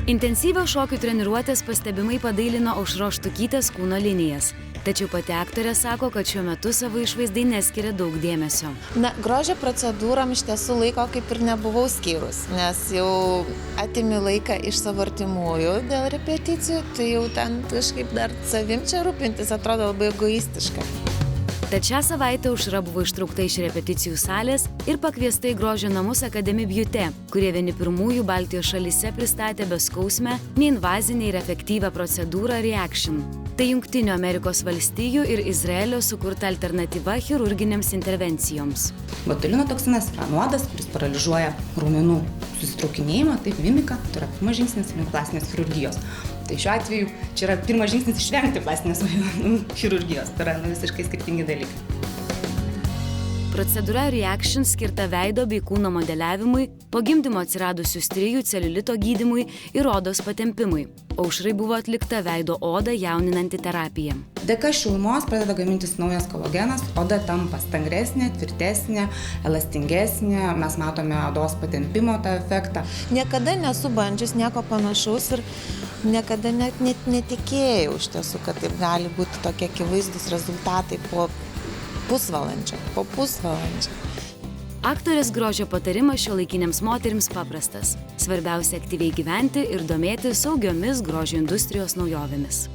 Intensyvios šokių treniruotės pastebimai padailino Aušros Štukytės kūno linijas. Tačiau pati aktorė sako, kad šiuo metu savo išvaizdai neskiria daug dėmesio. Grožio procedūram iš tiesų laiko kaip ir nebuvau skyrus, nes jau atimi laiką iš savo artimųjų dėl repeticijų, tai jau ten kažkaip dar savim čia rūpintis atrodo labai egoistiška. Tad šią savaitę Aušra buvo ištraukta iš repeticijų salės ir pakviesta į grožio namus Academy Beauty, kurie vieni pirmųjų Baltijos šalyse pristatė beskausmę, neinvazinę ir efektyvią procedūrą Reaction. Tai Jungtinių Amerikos valstijų ir Izraelio sukurta alternatyva chirurginėms intervencijoms. Botulino toksinas yra nuodas, kuris paralyžiuoja raumenų susitraukinėjimą, taip mimika, tai yra pirmas žingsnis link plastinės chirurgijos. Tai šiuo atveju čia yra pirmas žingsnis išvengti plastinės chirurgijos, tai yra visiškai skirtingi dalykai. Procedūra Reaction skirta veido bei kūno modeliavimui, po gimdymo atsiradusių strijų celiulito gydymui ir odos patempimui. Aušrai buvo atlikta veido odą jauninanti terapija. Dėka šilumos pradeda gamintis naujas kolagenas, oda tampa stangresnė, tvirtesnė, elastingesnė, mes matome odos patempimo tą efektą. Niekada nesu bandžius nieko panašaus ir niekada net netikėjau iš tiesų, kad taip gali būti tokie akivaizdūs rezultatai po pusvalandžio. Aktorės grožio patarimas šiuolaikinėms moterims paprastas. Svarbiausia aktyviai gyventi ir domėtis saugiomis grožio industrijos naujovėmis.